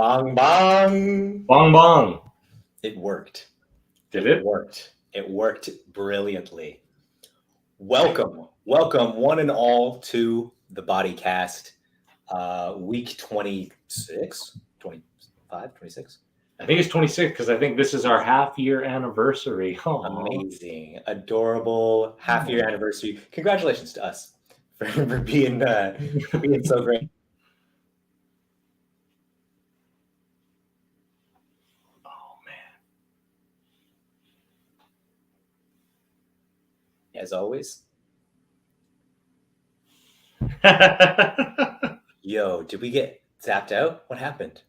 Bong bong. Bong bong. It worked. Did it? It worked brilliantly. Welcome one and all to the Bodycast, week 26, 25, 26. I think it's 26 because I think this is our half-year anniversary. Aww. Amazing, adorable half-year anniversary. Congratulations to us for being so great. Oh man! As always. I Yo, did we get zapped out? What happened?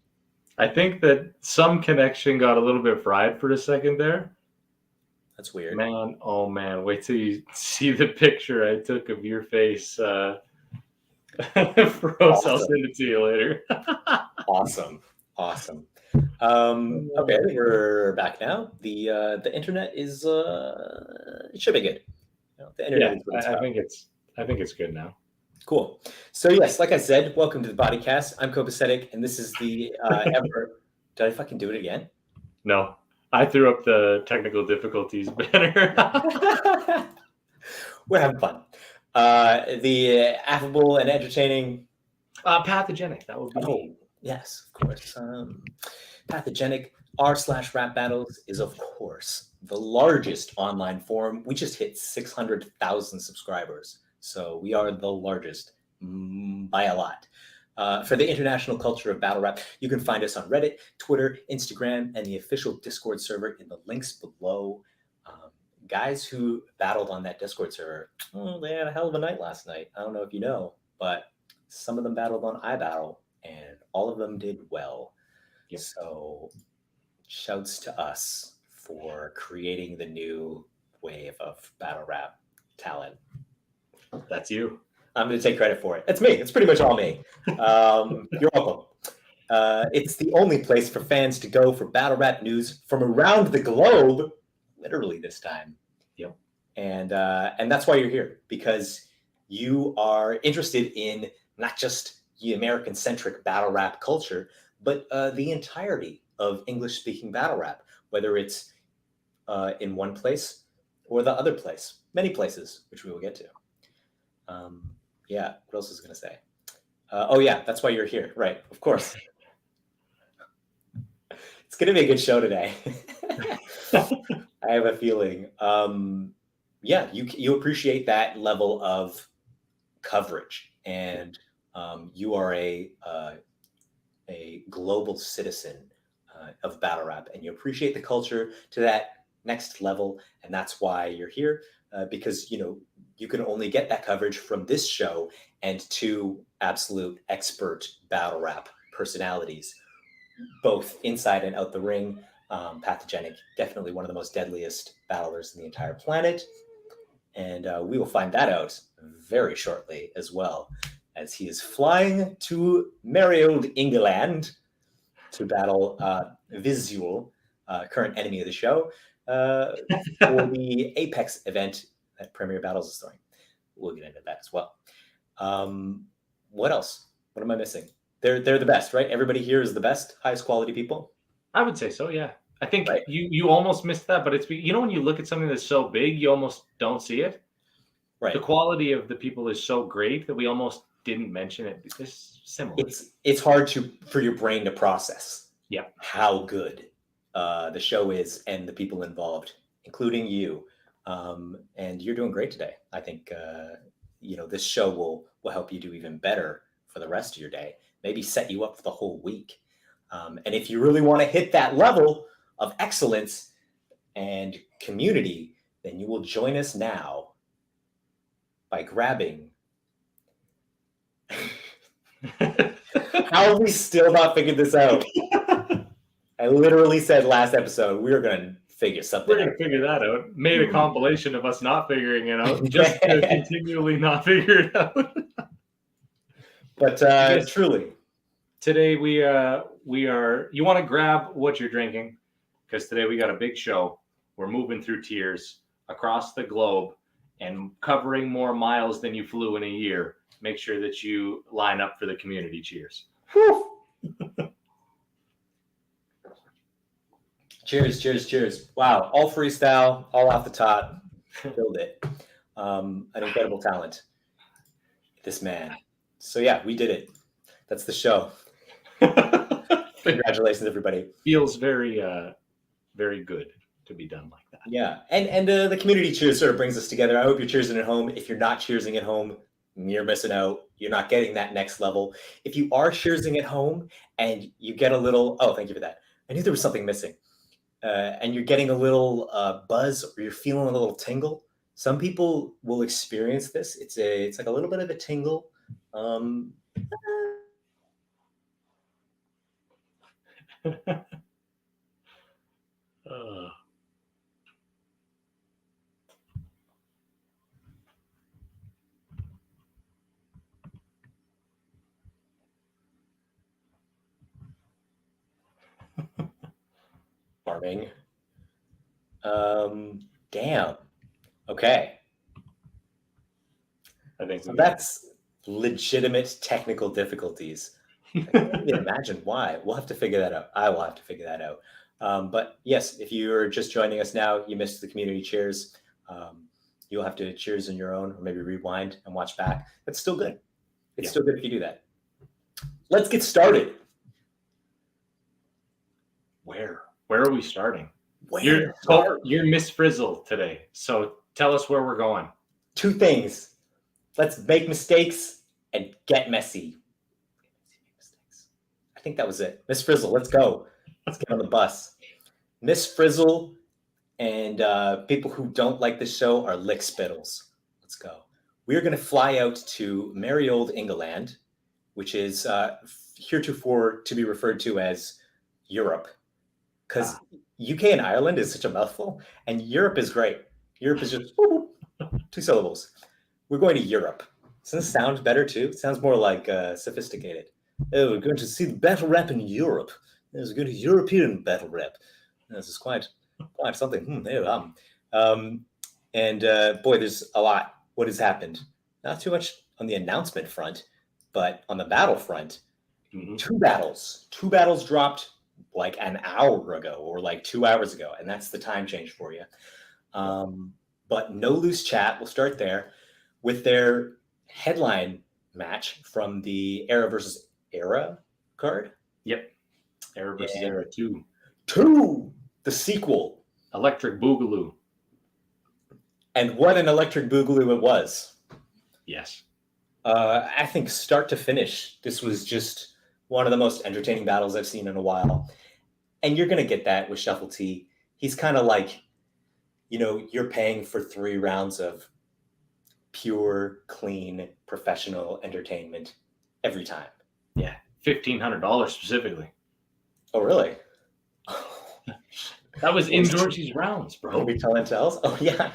think that some connection got a little bit fried for a second there. That's weird. Man, oh man, wait till you see the picture I took of your face. Froze, Awesome. I'll send it to you later. Awesome. Okay, we're back now. The internet is it should be good. The internet is I think it's good now. Cool. So yes, like I said, welcome to the Bodycast. I'm Copasetic, and this is the ever. Did I fucking do it again? No, I threw up the technical difficulties banner. We're having fun. The affable and entertaining. Pathogenic. That would be me. Yes, of course. Pathogenic r/rap battles is of course the largest online forum. We just hit 600,000 subscribers. So we are the largest by a lot. For the international culture of battle rap, you can find us on Reddit, Twitter, Instagram, and the official Discord server in the links below. Guys who battled on that Discord server, they had a hell of a night last night. I don't know if you know, but some of them battled on iBattle, and all of them did well. Yep. So shouts to us for creating the new wave of battle rap talent. That's you. I'm going to take credit for it. It's me. It's pretty much all me. You're welcome. It's the only place for fans to go for battle rap news from around the globe, literally this time. Yep. And that's why you're here, because you are interested in not just the American-centric battle rap culture, but the entirety of English-speaking battle rap, whether it's in one place or the other place, many places, which we will get to. Yeah, what else is going to say? Oh yeah, that's why you're here. Right, of course. It's going to be a good show today. I have a feeling. Yeah, you appreciate that level of coverage, and you are a global citizen of battle rap, and you appreciate the culture to that next level, and that's why you're here. Because you can only get that coverage from this show and two absolute expert battle rap personalities, both inside and out the ring. Pathogenic, definitely one of the most deadliest battlers in the entire planet, and we will find that out very shortly as well, as he is flying to merry old England to battle Visual, current enemy of the show. For the Apex event that Premier Battles is throwing. We'll get into that as well. What else? What am I missing? They're the best, right? Everybody here is the best, highest quality people? I would say so, yeah. I think right. you almost missed that, but it's, when you look at something that's so big, you almost don't see it. Right. The quality of the people is so great that we almost didn't mention it. It's similar. It's hard for your brain to process. Yeah. How good the show is and the people involved, including you. And you're doing great today. I think this show will help you do even better for the rest of your day, maybe set you up for the whole week. And if you really want to hit that level of excellence and community, then you will join us now by grabbing. How have we still not figured this out? I literally said last episode we were going to figure something out. We're going to figure that out. Made a compilation of us not figuring it out, just to continually not figure it out. But truly, today we are. You want to grab what you're drinking, because today we got a big show. We're moving through tiers across the globe and covering more miles than you flew in a year. Make sure that you line up for the community cheers. Cheers. Wow, all freestyle, all off the top. Killed it. An incredible talent, this man. So yeah, we did it. That's the show. Congratulations, everybody. Feels very, very good to be done like that. Yeah, and the community cheers sort of brings us together. I hope you're cheersing at home. If you're not cheersing at home, you're missing out. You're not getting that next level. If you are cheersing at home and you get a little, oh, thank you for that. I knew there was something missing. And you're getting a little buzz or you're feeling a little tingle. Some people will experience this. It's like a little bit of a tingle. Farming. Damn. Okay. I think so that's legitimate technical difficulties. I can't even imagine why. We'll have to figure that out. I will have to figure that out. But yes, if you're just joining us now, you missed the community cheers. You'll have to cheers on your own or maybe rewind and watch back. That's still good. It's still good if you do that. Let's get started. Where are we starting? Where? You're Miss Frizzle today. So tell us where we're going. Two things. Let's make mistakes and get messy. I think that was it. Miss Frizzle, let's go. Let's get on the bus. Miss Frizzle and people who don't like the show are lick spittles. Let's go. We're going to fly out to merry old England, which is heretofore to be referred to as Europe. Because UK and Ireland is such a mouthful, and Europe is great. Europe is just 2 syllables. We're going to Europe. Doesn't it sound better too? It sounds more like sophisticated. Oh, we're going to see the battle rap in Europe. There's a good European battle rap. This is quite something. Boy, there's a lot. What has happened? Not too much on the announcement front, but on the battle front, 2 battles. 2 battles dropped like an hour ago or like 2 hours ago, and that's the time change for you. But no loose chat. We'll start there with their headline match from the Era versus Era card. Yep. Era versus Era 2. 2! The sequel. Electric Boogaloo. And what an electric boogaloo it was. Yes. I think start to finish, this was just one of the most entertaining battles I've seen in a while. And you're going to get that with Shuffle T. He's kind of like, you're paying for 3 rounds of pure, clean, professional entertainment every time. Yeah. $1,500 specifically. Oh, really? That was in Georgie's rounds, bro. Are we telling tales? Oh, yeah.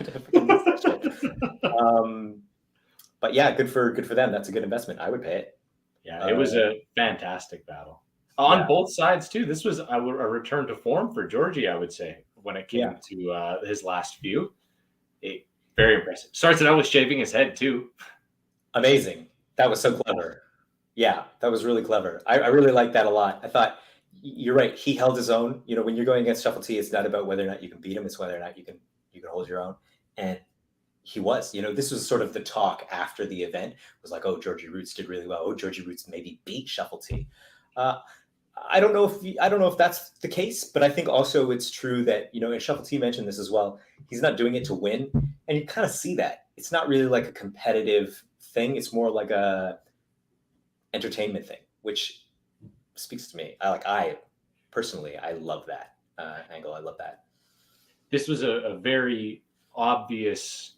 But yeah, good for them. That's a good investment. I would pay it. Yeah, it was a fantastic battle. On both sides, too. This was a return to form for Georgie, I would say, when it came to his last few. Very impressive. Starts it out with shaving his head, too. Amazing. That was so clever. Yeah, that was really clever. I really liked that a lot. I thought, you're right, he held his own. When you're going against Shuffle T, it's not about whether or not you can beat him, it's whether or not you can hold your own. And he was. This was sort of the talk after the event. It was like, oh, Georgie Roots did really well. Oh, Georgie Roots maybe beat Shuffle T. I don't know if that's the case, but I think also it's true that, and Shuffle T mentioned this as well, he's not doing it to win. And you kind of see that. It's not really like a competitive thing. It's more like a entertainment thing, which speaks to me. I personally love that angle. I love that. This was a very obvious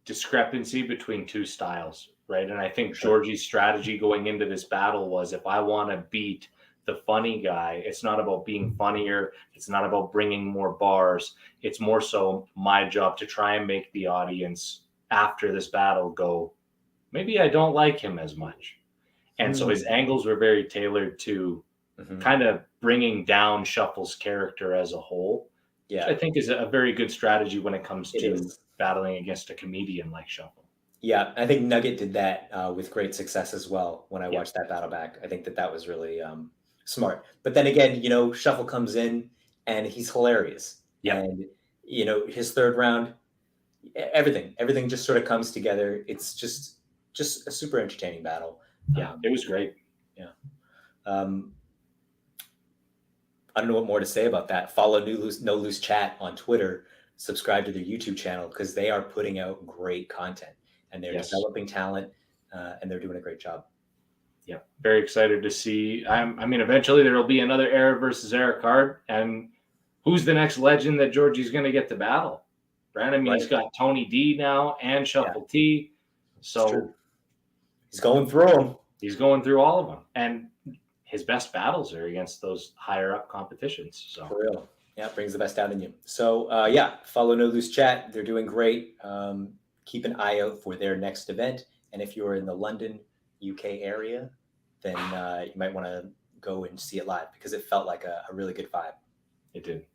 discrepancy between 2 styles, right? And I think Georgie's strategy going into this battle was, if I want to beat the funny guy, it's not about being funnier. It's not about bringing more bars. It's more so my job to try and make the audience after this battle go, maybe I don't like him as much. And so his angles were very tailored to kind of bringing down Shuffle's character as a whole. Yeah, which I think is a very good strategy when it comes to battling against a comedian like Shuffle. Yeah, I think Nugget did that with great success as well when I watched that battle back. I think that was really smart. But then again, Shuffle comes in and he's hilarious. Yep. And his third round, everything just sort of comes together. It's just a super entertaining battle. Yeah, it was great. Yeah. I don't know what more to say about that. Follow No Loose Chat on Twitter. Subscribe to their YouTube channel because they are putting out great content and they're developing talent and they're doing a great job. Yeah, very excited to see. I mean, eventually there will be another Era versus Era card, and who's the next legend that Georgie's going to get to battle? Right? I mean, he's got Tony D now and Shuffle T, so he's going through them. He's going through all of them, and his best battles are against those higher up competitions. So for real, yeah, it brings the best out in you. So follow No Loose Chat. They're doing great. Keep an eye out for their next event, and if you're in the London, UK area, then you might want to go and see it live because it felt like a really good vibe. It did.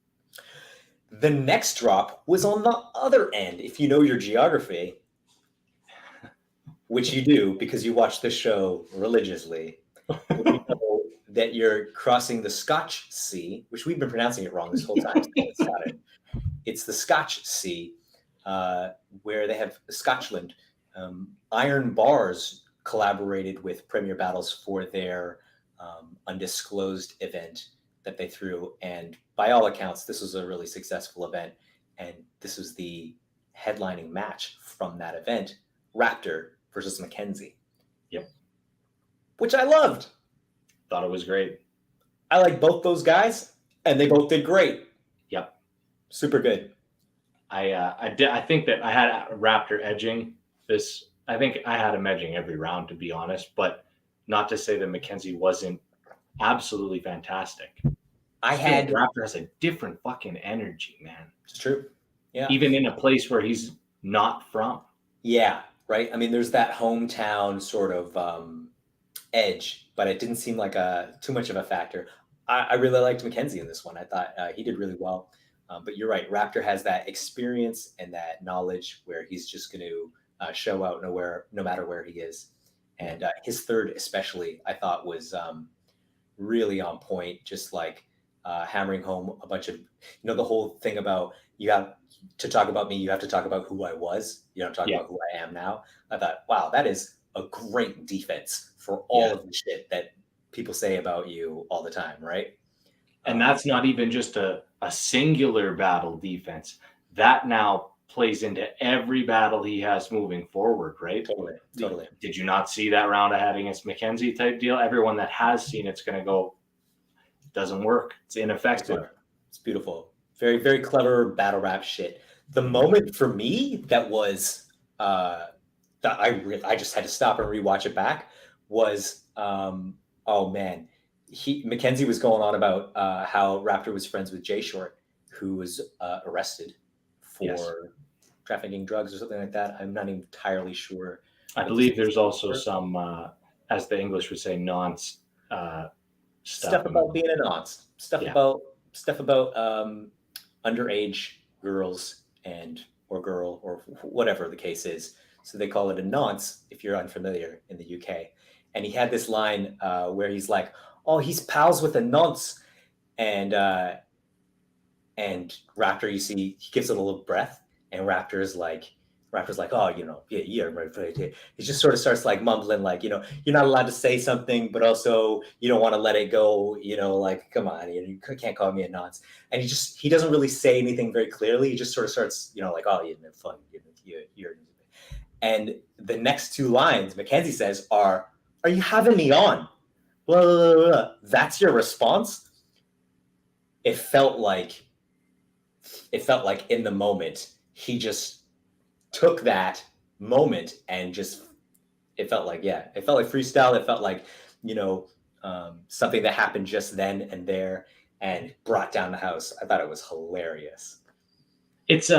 The next drop was on the other end. If you know your geography, which you do because you watch this show religiously, you know that you're crossing the Scotch Sea, which we've been pronouncing it wrong this whole time. It's the Scotch Sea, where they have Scotland. Iron Bars collaborated with Premier Battles for their undisclosed event that they threw, and by all accounts this was a really successful event, and this was the headlining match from that event, Raptor versus Mackenzie. Yep. Which I loved. Thought it was great. I like both those guys and they both did great. Yep. Super good. I think that I had Raptor edging this. I think I had him edging every round, to be honest, but not to say that Mackenzie wasn't absolutely fantastic. Raptor has a different fucking energy, man. It's true. Yeah. Even in a place where he's not from. Yeah. Right. I mean, there's that hometown sort of edge, but it didn't seem like too much of a factor. I really liked Mackenzie in this one. I thought he did really well. But you're right. Raptor has that experience and that knowledge where he's just going to show out no matter where he is. And his third especially, I thought was really on point, just like hammering home a bunch of, the whole thing about you have to talk about me, you have to talk about who I was, you don't talk about who I am now. I thought, wow, that is a great defense for all of the shit that people say about you all the time, right? And that's not even just a singular battle defense. That now plays into every battle he has moving forward, right? Totally. Did you not see that round I had against Mackenzie type deal? Everyone that has seen it's going to go, doesn't work. It's ineffective. It's beautiful. Very, very clever battle rap shit. The moment for me that was that I just had to stop and rewatch it back was Mackenzie was going on about how Raptor was friends with Jay Short, who was arrested for trafficking drugs or something like that. I'm not entirely sure. I believe there's also some, as the English would say, nonce stuff about being a nonce, stuff about underage girls or girl or whatever the case is. So they call it a nonce if you're unfamiliar in the UK. And he had this line where he's like, "Oh, he's pals with a nonce," and Raptor, you see, he gives it a little breath, and Raptor's like, "Oh, yeah, right." He just sort of starts like mumbling, like, you're not allowed to say something, but also you don't want to let it go, like, come on, you can't call me a nonce. And he doesn't really say anything very clearly. He just sort of starts, like, "Oh, you're fun, you're." And the next two lines Mackenzie says are you having me on? Blah, blah, blah, blah. That's your response? It felt like in the moment, he just took that moment and it felt like freestyle. It felt like, something that happened just then and there and brought down the house. I thought it was hilarious. It's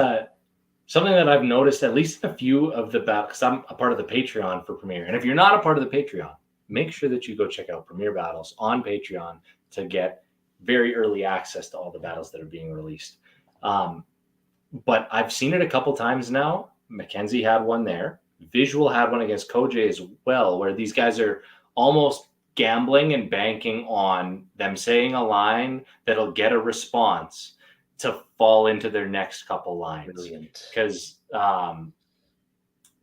something that I've noticed, at least in a few of the battles, because I'm a part of the Patreon for Premier. And if you're not a part of the Patreon, make sure that you go check out Premier Battles on Patreon to get very early access to all the battles that are being released. But I've seen it a couple times now. Mackenzie had one there. Visual had one against Koj as well, where these guys are almost gambling and banking on them saying a line that'll get a response to fall into their next couple lines. Brilliant. Because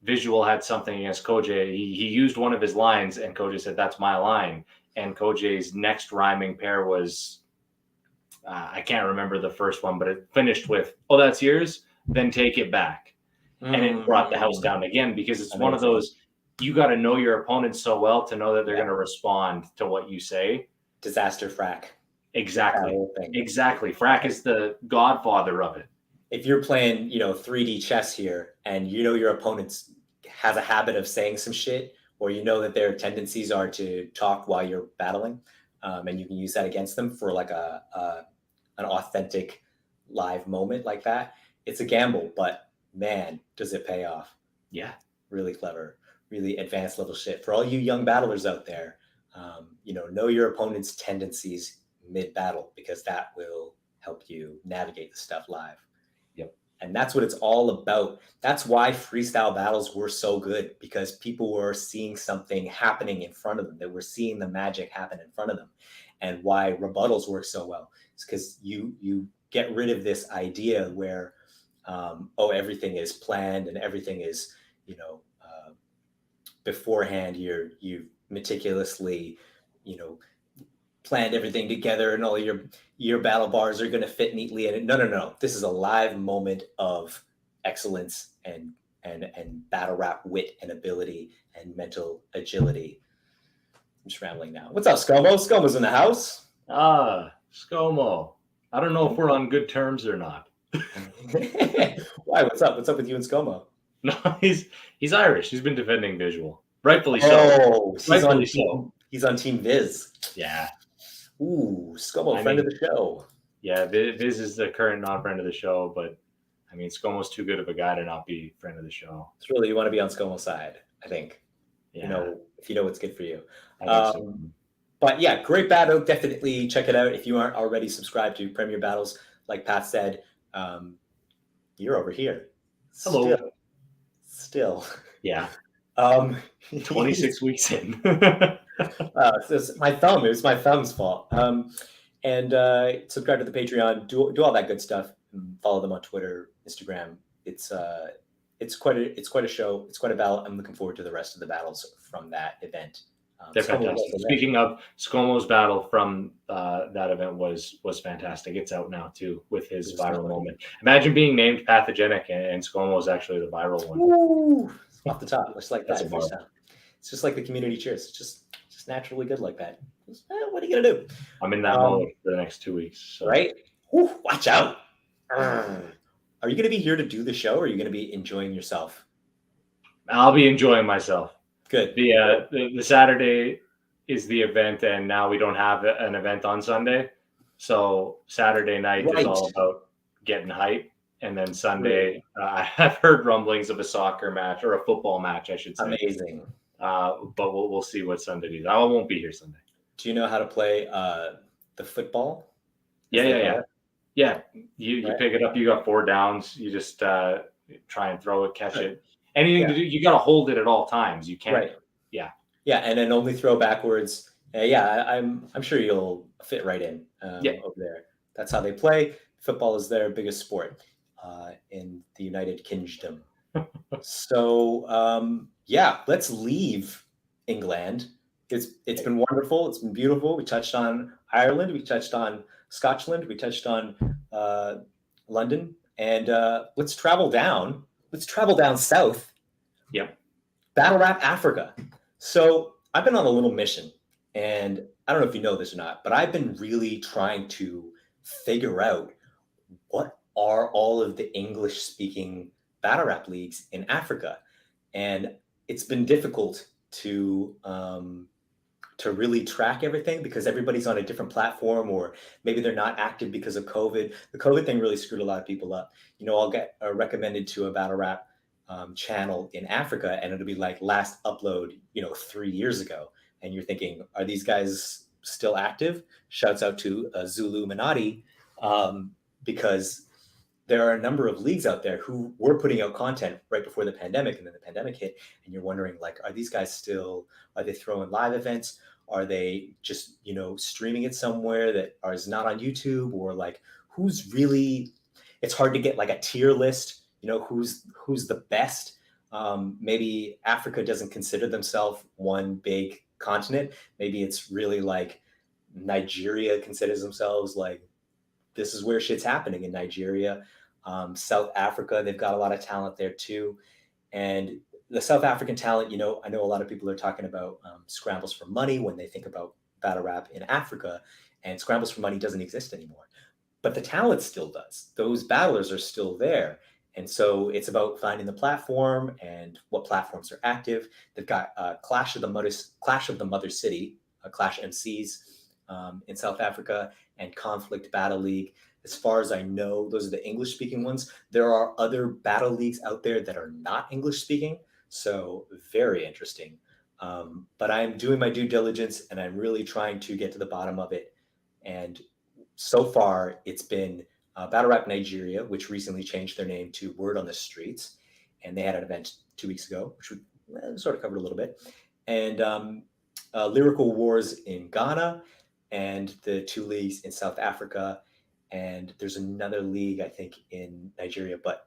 Visual had something against Kojay. He used one of his lines, and Kojay said, "That's my line." And Kojay's next rhyming pair was, I can't remember the first one, but it finished with, "Oh, that's yours? Then take it back." And it brought the house down again, because it's one of those, you got to know your opponent so well to know that they're going to respond to what you say. Disaster Frack. Exactly. Exactly. Frack is the godfather of it. If you're playing, 3D chess here, and your opponent has a habit of saying some shit, or that their tendencies are to talk while you're battling, and you can use that against them for like an authentic live moment like that, it's a gamble, but man, does it pay off. Yeah. Really clever, really advanced level shit. For all you young battlers out there, know your opponent's tendencies mid-battle, because that will help you navigate the stuff live. Yep. And that's what it's all about. That's why freestyle battles were so good, because people were seeing something happening in front of them. They were seeing the magic happen in front of them. And why rebuttals work so well is because you get rid of this idea where, everything is planned and everything is, beforehand. You meticulously, planned everything together, and all your battle bars are going to fit neatly in it. No. This is a live moment of excellence and battle rap wit and ability and mental agility. I'm just rambling now. What's up, ScoMo? ScoMo's in the house. ScoMo. I don't know if we're on good terms or not. Why? What's up? What's up with you and ScoMo? No, he's Irish. He's been defending Visual. Rightfully so. Oh, Rightfully so. He's on Team Viz. Yeah. Ooh, ScoMo, friend of the show. Yeah, Viz is the current non-friend of the show, but I mean, ScoMo's too good of a guy to not be friend of the show. It's really, you want to be on ScoMo's side, I think. Yeah. If you know what's good for you. I think so. But yeah, great battle. Definitely check it out. If you aren't already subscribed to Premier Battles, like Pat said, you're over here. Hello. Still. Yeah. 26 weeks in. It's my thumb. It was my thumb's fault. And subscribe to the Patreon. Do all that good stuff. Follow them on Twitter, Instagram. It's quite a show. It's quite a battle. I'm looking forward to the rest of the battles from that event. They're fantastic. Speaking of, ScoMo's battle from that event was fantastic. It's out now too, with his viral moment. Imagine being named Pathogenic and ScoMo is actually the viral one. Ooh, off the top, just like that. It's just like the community cheers. It's just naturally good like that. What are you gonna do? I'm in that mode for the next 2 weeks. So. Right? Ooh, watch out. Are you gonna be here to do the show, or are you gonna be enjoying yourself? I'll be enjoying myself. Good. The Saturday is the event, and now we don't have an event on Sunday. So Saturday night is all about getting hype. And then Sunday, I have heard rumblings of a soccer match, or a football match, I should say. Amazing. But we'll see what Sunday is. I won't be here Sunday. Do you know how to play the football? Yeah. You pick it up. You got 4 downs. You just try and throw it, catch it. Anything to do, you got to hold it at all times. You can't. Right. Yeah. Yeah, and then only throw backwards. I'm sure you'll fit right in over there. That's how they play. Football is their biggest sport in the United Kingdom. So let's leave England. It's been wonderful. It's been beautiful. We touched on Ireland. We touched on Scotland. We touched on London. And let's travel down. Let's travel down south. Yep. Battlerap Africa. So I've been on a little mission, and I don't know if you know this or not, but I've been really trying to figure out what are all of the English-speaking battle rap leagues in Africa. And it's been difficult to really track everything, because everybody's on a different platform, or maybe they're not active because of COVID. The COVID thing really screwed a lot of people up. I'll get recommended to a battle rap channel in Africa, and it'll be like last upload, 3 years ago. And you're thinking, are these guys still active? Shouts out to Zulu Minati, because there are a number of leagues out there who were putting out content right before the pandemic, and then the pandemic hit, and you're wondering, like, are these guys still, are they throwing live events? Are they just, streaming it somewhere that is not on YouTube? Or like, who's really, it's hard to get like a tier list, who's the best. Maybe Africa doesn't consider themselves one big continent. Maybe it's really like Nigeria considers themselves like, this is where shit's happening in Nigeria. South Africa, they've got a lot of talent there too. And the South African talent, I know a lot of people are talking about scrambles for money when they think about battle rap in Africa, and scrambles for money doesn't exist anymore. But the talent still does. Those battlers are still there. And so it's about finding the platform and what platforms are active. They've got Clash of the Mother City, Clash MCs in South Africa, and Conflict Battle League. As far as I know, those are the English-speaking ones. There are other battle leagues out there that are not English-speaking, so very interesting. But I'm doing my due diligence, and I'm really trying to get to the bottom of it. And so far, it's been Battle Rap Nigeria, which recently changed their name to Word on the Streets, and they had an event 2 weeks ago, which we sort of covered a little bit. And Lyrical Wars in Ghana, and the 2 leagues in South Africa. And there's another league, I think, in Nigeria, but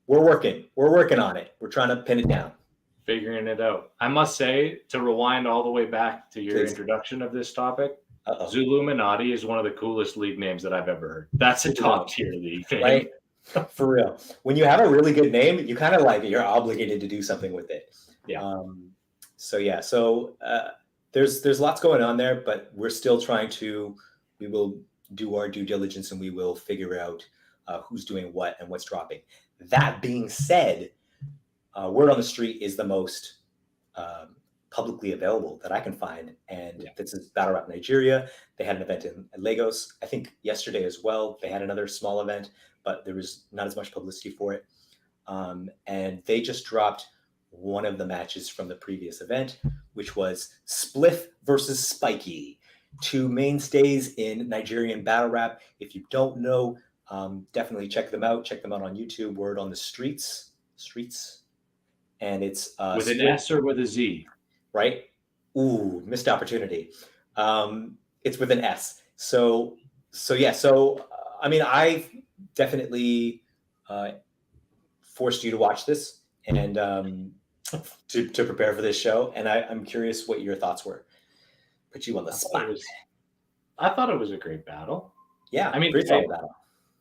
we're working on it. We're trying to pin it down. Figuring it out. I must say, to rewind all the way back to your introduction of this topic, Zuluminati is one of the coolest league names that I've ever heard. That's a top tier league name. Right? For real. When you have a really good name, you kind of like, you're obligated to do something with it. Yeah. So there's lots going on there, but we're still we will do our due diligence, and we will figure out who's doing what and what's dropping. That being said, Word on the Street is the most publicly available that I can find. And this is Battle Rap Nigeria. They had an event in Lagos, I think yesterday as well. They had another small event, but there was not as much publicity for it. And they just dropped one of the matches from the previous event, which was Spliff versus Spiky, 2 mainstays in Nigerian battle rap. If you don't know, definitely check them out. Check them out on YouTube, Word on the Streets. And it's with an S or with a Z? Right? Ooh, missed opportunity. It's with an S. So I mean, I've definitely forced you to watch this and to prepare for this show. And I'm curious what your thoughts were. Put you on the spot. I thought it was a great battle. Yeah, I mean, great battle.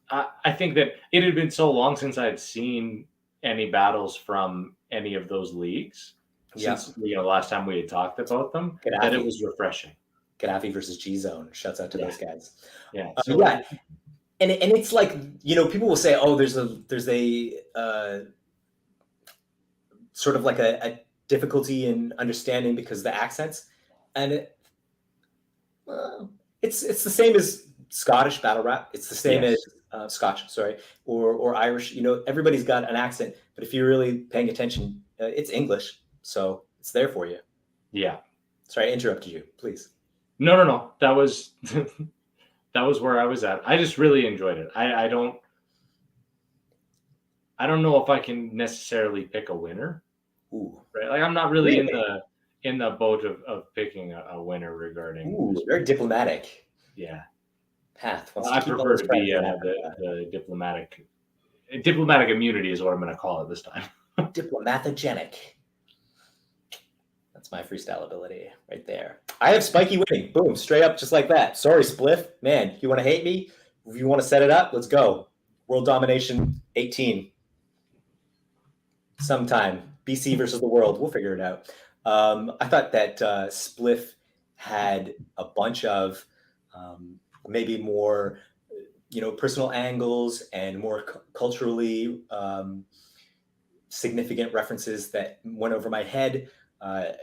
I think that it had been so long since I had seen any battles from any of those leagues. Since the last time we had talked about them, that it was refreshing. Gaddafi versus G-Zone. Shouts out to those guys. Yeah. And it's like, people will say, oh, there's a sort of like a difficulty in understanding because of the accents, and it's the same as Scottish battle rap. It's the same as Scotch, or Irish. Everybody's got an accent, but if you're really paying attention, it's English, so it's there for you. Yeah. Sorry, I interrupted you. Please. No. That was that was where I was at. I just really enjoyed it. I don't know if I can necessarily pick a winner. Ooh. Right. Like, I'm not really in the boat of picking a winner regarding. Ooh, very diplomatic. Yeah. Path. I prefer to be the diplomatic immunity is what I'm going to call it this time. Diplomathogenic. That's my freestyle ability right there. I have Spiky winning. Boom, straight up, just like that. Sorry, Spliff. Man, you want to hate me? If you want to set it up, let's go. World Domination 18. Sometime. BC versus the world. We'll figure it out. I thought that Spliff had a bunch of maybe more, personal angles and more culturally significant references that went over my head.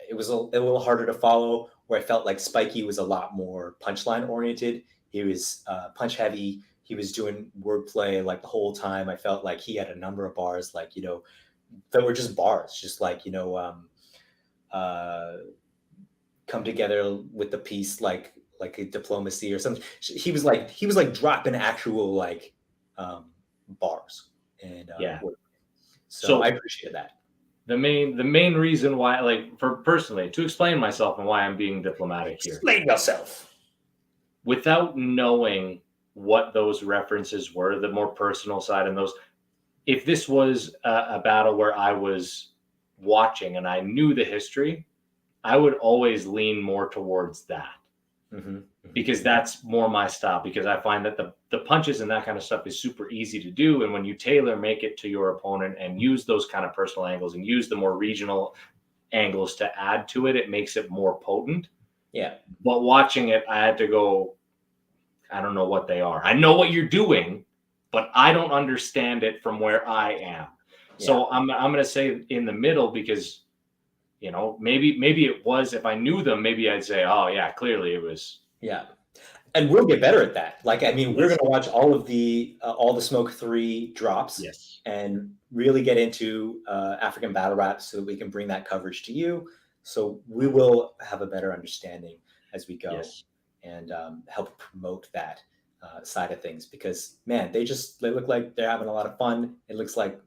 It was a little harder to follow, where I felt like Spiky was a lot more punchline oriented. He was punch heavy. He was doing wordplay like the whole time. I felt like he had a number of bars, like, that were just bars, just like, come together with the piece, like a diplomacy or something. He was like dropping actual bars. And Yeah. so I appreciate that. The main reason why, like, for personally, to explain myself and why I'm being diplomatic here, Explain yourself. without knowing what those references were, the more personal side, and those, if this was a battle where I was watching and I knew the history, I would always lean more towards that. Mm-hmm. Because that's more my style, because I find that the punches and that kind of stuff is super easy to do. And when you tailor make it to your opponent and use those kind of personal angles and use the more regional angles to add to it, it makes it more potent. Yeah. But watching it, I had to go, I don't know what they are. I know what you're doing, but I don't understand it from where I am. Yeah. So I'm going to say in the middle, because, you know, maybe it was, if I knew them, maybe I'd say, oh yeah, clearly it was. Yeah. And we'll get better at that. Like, I mean, we're going to watch all the Smoke 3 drops, Yes, and really get into African battle rap so that we can bring that coverage to you. So we will have a better understanding as we go. Yes. And help promote that side of things, because, man, they look like they're having a lot of fun. It looks like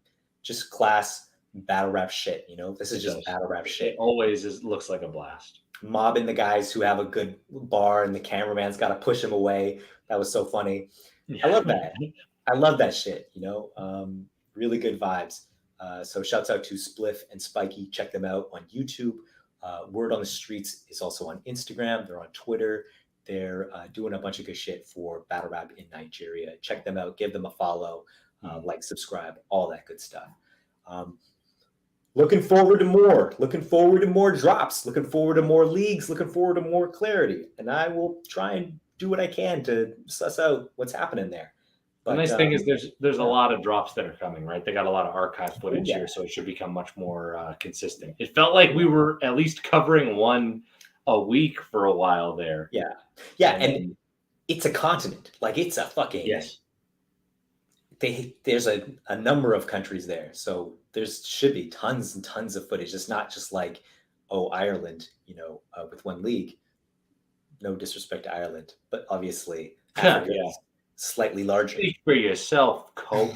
just class battle rap shit. You know, this is just battle rap shit. It always looks like a blast. Mobbing the guys who have a good bar, and the cameraman's got to push him away. That was so funny. I love that. I love that shit. You know, really good vibes. So shouts out to Spliff and Spiky. Check them out on YouTube. Word on the Streets is also on Instagram. They're on Twitter. They're doing a bunch of good shit for battle rap in Nigeria. Check them out. Give them a follow. Like, subscribe, all that good stuff. Looking forward to more. Looking forward to more drops. Looking forward to more leagues. Looking forward to more clarity. And I will try and do what I can to suss out what's happening there. But the nice thing is there's a lot of drops that are coming, right? They got a lot of archive footage here, so it should become much more consistent. It felt like we were at least covering one a week for a while there. Yeah. Yeah, and it's a continent. Like, it's a fucking... Yes. There's a number of countries there, so should be tons and tons of footage. It's not just like, oh, Ireland, you know, with one league. No disrespect to Ireland, but obviously Africa is slightly larger. Speak for yourself, Cope.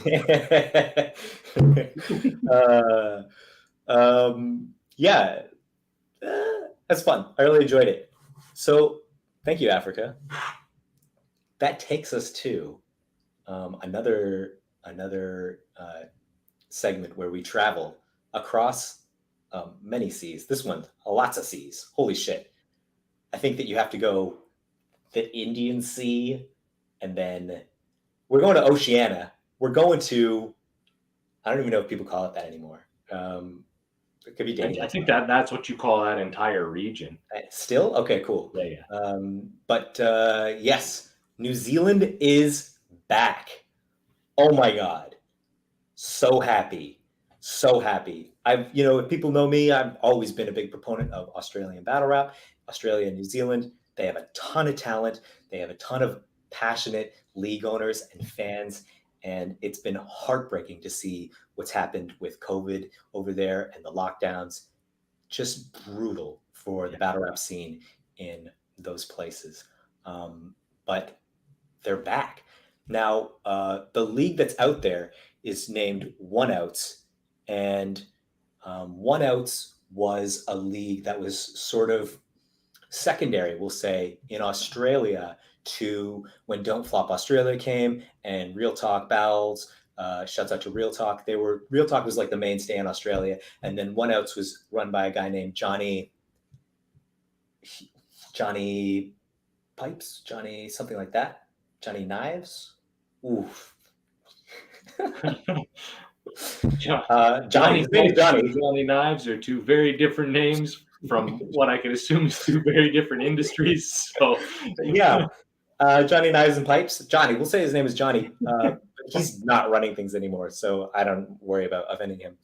Yeah, that's fun. I really enjoyed it. So thank you, Africa. That takes us to another segment where we travel across many seas. This one, lots of seas. Holy shit. I think that you have to go the Indian Sea, and then we're going to Oceania. We're going to, I don't even know if people call it that anymore. It could be dangerous. I think that's what you call that entire region. Still? Okay, cool. Yeah. But yes, New Zealand is back. Oh my God. So happy. So happy. If people know me, I've always been a big proponent of Australian battle rap. Australia and New Zealand, they have a ton of talent. They have a ton of passionate league owners and fans. And it's been heartbreaking to see what's happened with COVID over there and the lockdowns. Just brutal for the battle rap scene in those places. But they're back. Now, the league that's out there is named One Outs. And One Outs was a league that was sort of secondary, we'll say, in Australia to when Don't Flop Australia came and Real Talk battles. Shouts out to Real Talk. Real Talk was like the mainstay in Australia, and then One Outs was run by a guy named Johnny Pipes, Johnny something like that, Johnny Knives. Oof. Johnny Knives are two very different names from what I can assume is two very different industries. So yeah. Johnny Knives and Pipes. Johnny, we'll say his name is Johnny. He's not running things anymore, so I don't worry about offending him.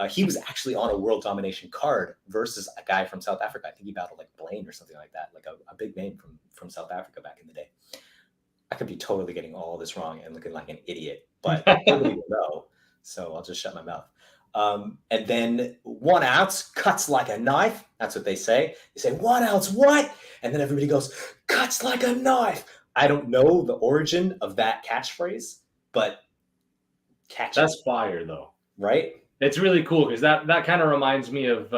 He was actually on a world domination card versus a guy from South Africa. I think he battled like Blaine or something like that, like a big name from South Africa back in the day. I could be totally getting all this wrong and looking like an idiot, but nobody will know, so I'll just shut my mouth. And then One Outs cuts like a knife. That's what they say. They say, One Outs, what? And then everybody goes, cuts like a knife. I don't know the origin of that catchphrase, but catch That's it, fire though. right? It's really cool because that kind of reminds me of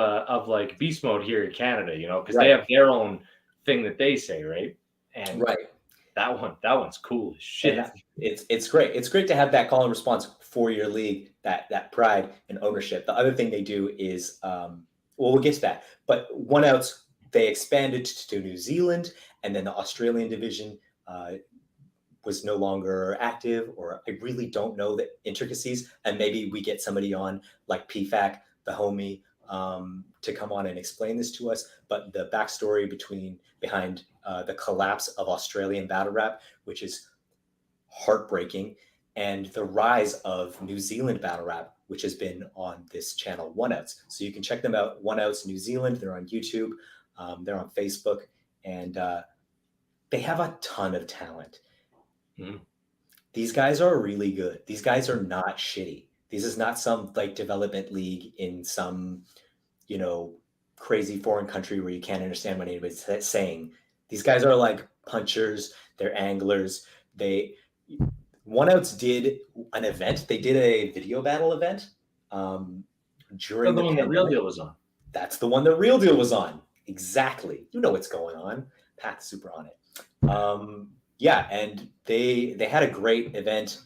like Beast Mode here in Canada, you know, because they Right. have their own thing that they say, right? And Right. that one's cool as shit. And it's great. It's great to have that call and response for your league, that pride and ownership. The other thing they do is, well, we'll get to that. But one outs, they expanded to New Zealand, and then the Australian division was no longer active, or I really don't know the intricacies. And maybe we get somebody on like PFAC, the homie, to come on and explain this to us. But the backstory behind the collapse of Australian battle rap, which is heartbreaking, and the rise of New Zealand battle rap, which has been on this channel, One Outs. So you can check them out, One Outs New Zealand. They're on YouTube, they're on Facebook, and they have a ton of talent. Mhm. These guys are really good. These guys are not shitty. This is not some like development league in some, crazy foreign country where you can't understand what anybody's saying. These guys are like punchers. They're anglers. One Outs did an event. They did a video battle event during The the one that Real pandemic. Deal was on. That's the one that Real Deal was on. Exactly. You know what's going on. Pat's super on it. Yeah, and they had a great event.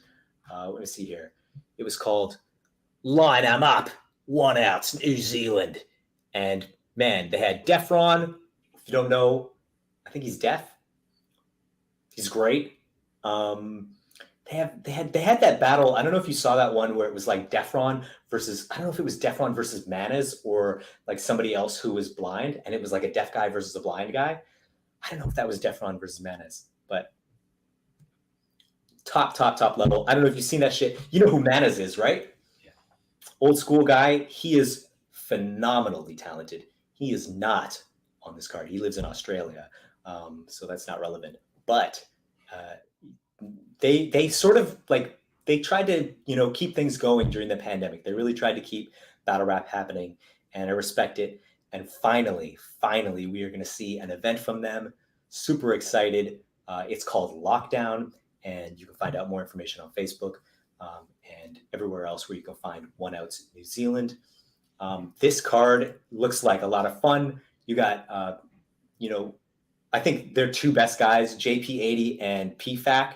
Let me see here. It was called Line 'em Up, One Outs, New Zealand. And man, they had Defron. If you don't know, I think he's deaf. He's great. They had that battle. I don't know if you saw that one where it was like Defron versus, I don't know if it was Defron versus Manas or like somebody else who was blind, and it was like a deaf guy versus a blind guy. I don't know if that was Defron versus Manas, but top level. I don't know if you've seen that shit. You know who Manas is, right? Yeah. Old school guy. He is phenomenally talented. He is not on this card. He lives in Australia, so that's not relevant. But they sort of like they tried to keep things going during the pandemic. They really tried to keep battle rap happening, and I respect it. And finally, we are going to see an event from them. Super excited. It's called Lockdown, and you can find out more information on Facebook and everywhere else where you can find One Outs New Zealand. This card looks like a lot of fun. You got, I think their two best guys, JP80 and PFAC,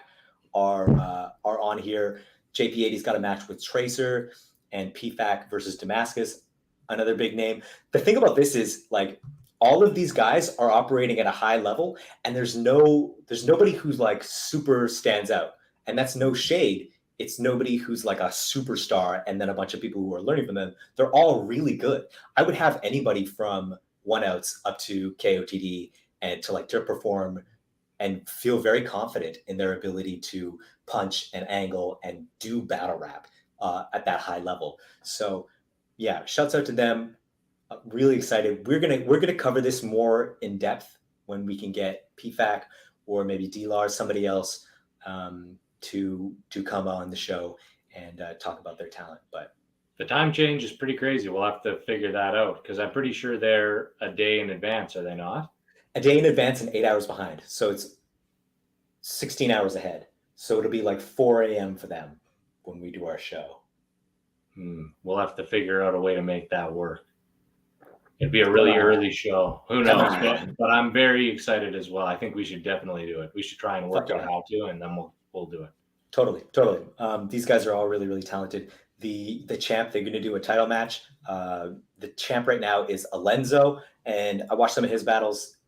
are on here. JP80's got a match with Tracer, and PFAC versus Damascus, another big name. The thing about this is like all of these guys are operating at a high level, and there's nobody who's like super stands out, and that's no shade. It's nobody who's like a superstar and then a bunch of people who are learning from them. They're all really good. I would have anybody from One Outs up to KOTD and to perform and feel very confident in their ability to punch and angle and do battle rap at that high level. So yeah, shouts out to them. Really excited. We're gonna cover this more in depth when we can get PFAC or maybe D-Lar, somebody else, to come on the show and talk about their talent. But the time change is pretty crazy. We'll have to figure that out because I'm pretty sure they're a day in advance, are they not? A day in advance and 8 hours behind. So it's 16 hours ahead. So it'll be like 4 a.m. for them when we do our show. We'll have to figure out a way to make that work. It'd be a really early show. Who knows? But I'm very excited as well. I think we should definitely do it. We should try and work out how to, and then we'll do it. Totally. These guys are all really, really talented. The champ, they're going to do a title match. The champ right now is Alenzo, and I watched some of his battles.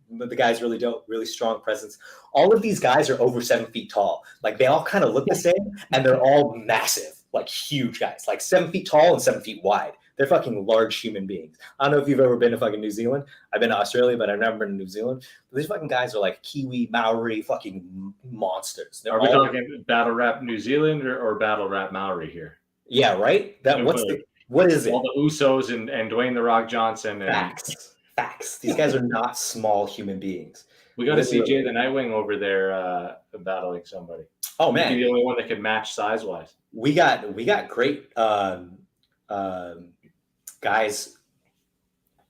The guy's really dope, really strong presence. All of these guys are over 7 feet tall. Like they all kind of look the same, and they're all massive, like huge guys, like 7 feet tall and 7 feet wide. They're fucking large human beings. I don't know if you've ever been to fucking New Zealand. I've been to Australia, but I've never been to New Zealand. But these fucking guys are like Kiwi, Maori, fucking monsters. Are we talking Battle Rap New Zealand or Battle Rap Maori here? Yeah, right. What is it? All the Usos and Dwayne the Rock Johnson. And Facts. These guys are not small human beings. We got to see Jay the Nightwing over there battling somebody. Oh man, he's the only one that could match size wise. We got great guys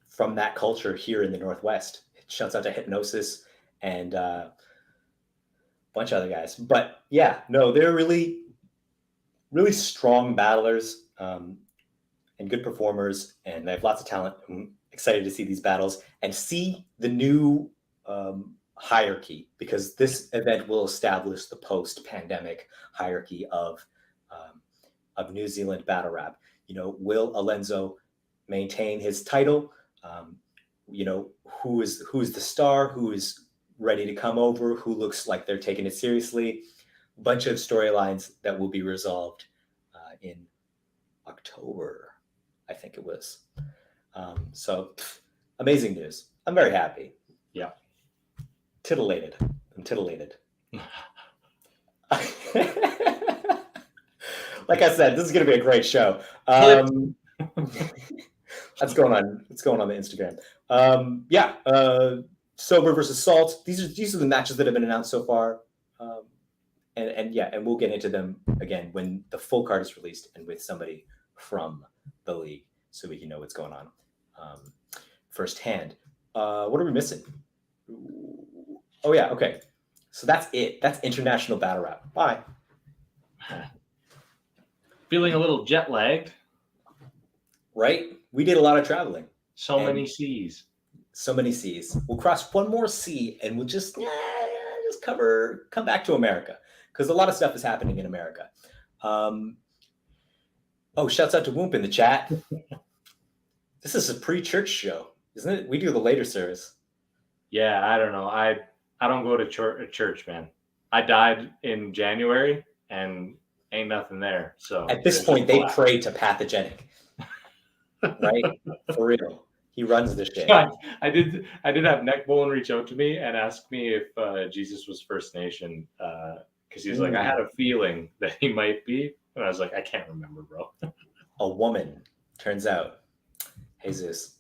from that culture here in the Northwest. Shouts out to Hypnosis and a bunch of other guys. But yeah, no, they're really really strong battlers and good performers, and they have lots of talent. I'm excited to see these battles and see the new hierarchy, because this event will establish the post-pandemic hierarchy of New Zealand battle rap. Will Alenzo maintain his title? Who is the star? Who is ready to come over? Who looks like they're taking it seriously? A bunch of storylines that will be resolved in October, I think it was. So amazing news. I'm very happy. Yeah. Titillated. I'm titillated. Like I said, this is going to be a great show. That's going on. It's going on the Instagram. Sober versus Salt. These are the matches that have been announced so far. And we'll get into them again when the full card is released and with somebody from the league, so we can know what's going on firsthand. What are we missing? Oh yeah, okay. So that's it. That's international battle rap. Bye. Feeling a little jet lagged. Right? We did a lot of traveling. So many seas. So many seas. We'll cross one more sea and we'll just come back to America, because a lot of stuff is happening in America. Shouts out to Whoop in the chat. This is a pre-church show, isn't it? We do the later service. Yeah, I don't know. I don't go to church, man. I died in January and ain't nothing there. So at this point, they pray to Pathogenic, right? For real. He runs the shit. I did have Neckbone reach out to me and ask me if Jesus was First Nation, because he was like, I had a feeling that he might be, and I was like, I can't remember, bro. A woman, turns out. Jesus.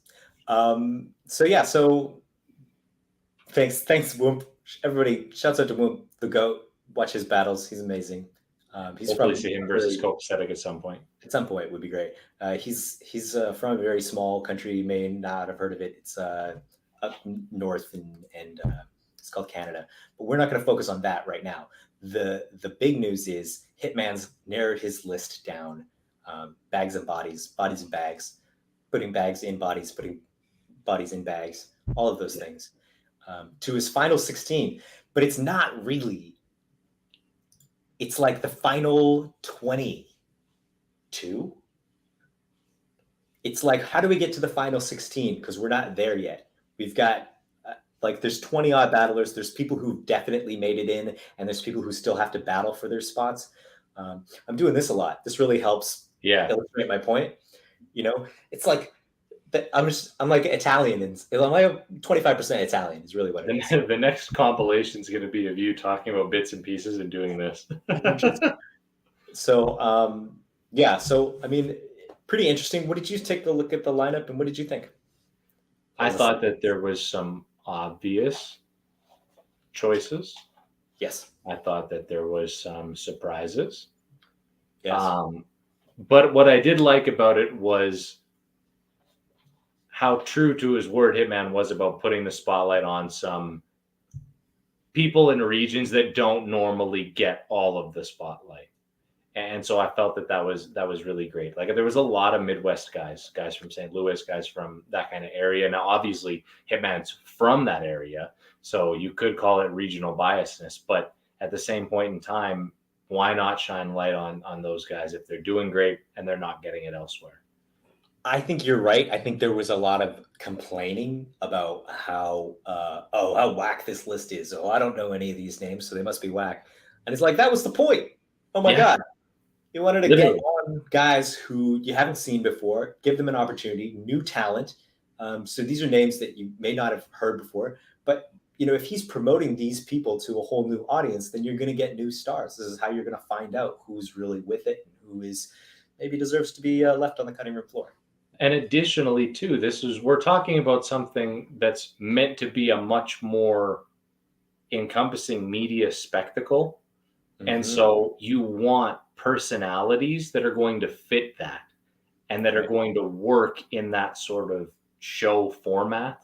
So thanks, Whoop. Everybody, shouts out to Whoop, the GOAT. Watch his battles. He's amazing. He's Hopefully see him versus Copasetic at some point. At some point would be great. He's from a very small country. You may not have heard of it. It's up north and it's called Canada. But we're not going to focus on that right now. The big news is Hitman's narrowed his list down. Bags and bodies and bags, putting bags in bodies, putting bodies in bags, all of those things, to his final 16. But it's not really. It's like the final 22. It's like, how do we get to the final 16? Because we're not there yet. We've got there's 20 odd battlers. There's people who definitely made it in, and there's people who still have to battle for their spots. I'm doing this a lot. This really helps illustrate my point. It's like that. I'm like Italian, and I'm like 25% Italian is really what it is. The next compilation is going to be of you talking about bits and pieces and doing this. So, I mean, pretty interesting. What did you take a look at the lineup, and what did you think? I thought that there was some obvious choices. Yes. I thought that there was some surprises. Yes. But what I did like about it was how true to his word Hitman was about putting the spotlight on some people in regions that don't normally get all of the spotlight. And so I felt that was really great. Like, there was a lot of Midwest guys from St. Louis, guys from that kind of area. Now, obviously, Hitman's from that area, so you could call it regional biasness. But at the same point in time, why not shine light on those guys if they're doing great and they're not getting it elsewhere? I think you're right. I think there was a lot of complaining about how whack this list is. Oh, I don't know any of these names, so they must be whack. And it's like, that was the point. Oh my God. You wanted to get on guys who you haven't seen before, give them an opportunity, new talent. So these are names that you may not have heard before. But, if he's promoting these people to a whole new audience, then you're going to get new stars. This is how you're going to find out who's really with it and who is maybe deserves to be left on the cutting room floor. And additionally, too, we're talking about something that's meant to be a much more encompassing media spectacle. Mm-hmm. And so you want personalities that are going to fit that and that are going to work in that sort of show format.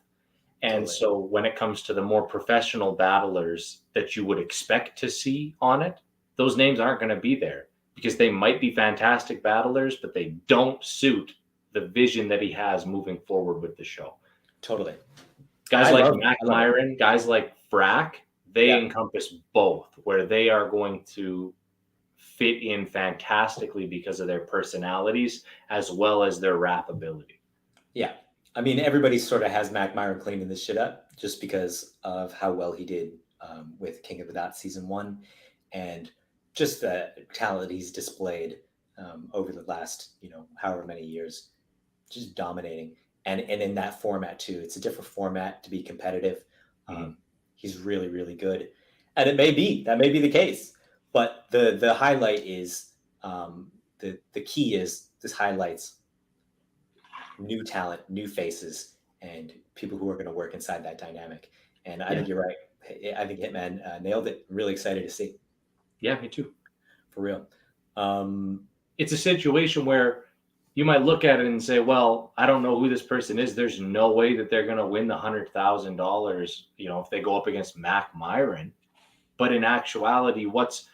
And so when it comes to the more professional battlers that you would expect to see on it, those names aren't going to be there. because they might be fantastic battlers, but they don't suit the vision that he has moving forward with the show. Totally. Guys I like love Mac it. I love it. Myron, guys like Frack, they Yeah. encompass both, where they are going to fit in fantastically because of their personalities as well as their rap ability. Yeah. I mean, everybody sort of has Mac Myron cleaning this shit up just because of how well he did with King of the Dot season 1, and just the talent he's displayed over the last, however many years, just dominating. And in that format too, it's a different format to be competitive. He's really, really good, and that may be the case. But the highlight is the key is this highlights new talent, new faces, and people who are going to work inside that dynamic. And I think you're right. I think Hitman nailed it. I'm really excited to see. Yeah, me too. For real. It's a situation where you might look at it and say, well, I don't know who this person is. There's no way that they're going to win the $100,000, if they go up against Mac Myron. But in actuality, what's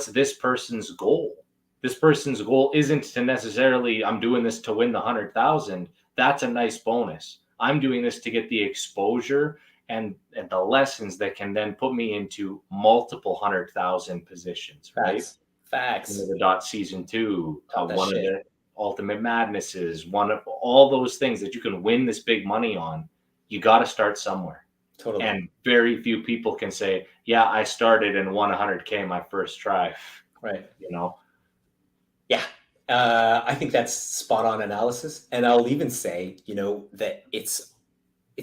this person's goal? This person's goal isn't to necessarily, I'm doing this to win the 100,000. That's a nice bonus. I'm doing this to get the exposure and the lessons that can then put me into multiple 100,000 positions, right? Facts. The Dot season 2, one of the Ultimate Madnesses, one of all those things that you can win this big money on. You got to start somewhere. Totally. And very few people can say, yeah, I started and won 100K my first try. Right. Yeah. I think that's spot on analysis. And I'll even say, that it's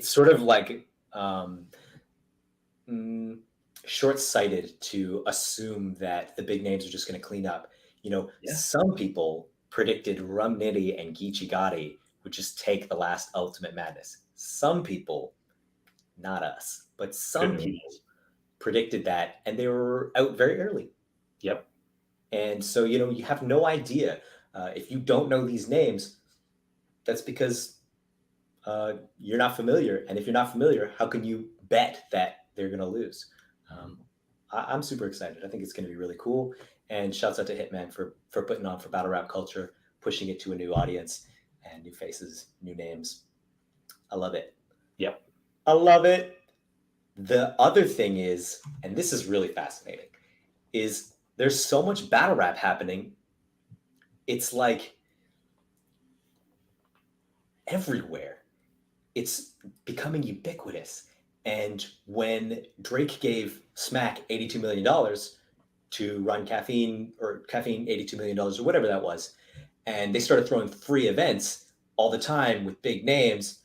sort of like short-sighted to assume that the big names are just going to clean up. Some people predicted Rum Nitty and Geechee Gotti would just take the last Ultimate Madness. Some people, not us, but some people predicted that, and they were out very early. Yep. And so, you have no idea. If you don't know these names, that's because you're not familiar. And if you're not familiar, how can you bet that they're going to lose? I'm super excited. I think it's going to be really cool. And shouts out to Hitman for putting on for battle rap culture, pushing it to a new audience and new faces, new names. I love it. Yep. I love it. The other thing is, and this is really fascinating, is there's so much battle rap happening. It's like everywhere. It's becoming ubiquitous. And when Drake gave Smack $82 million to run Caffeine $82 million or whatever that was, and they started throwing free events all the time with big names,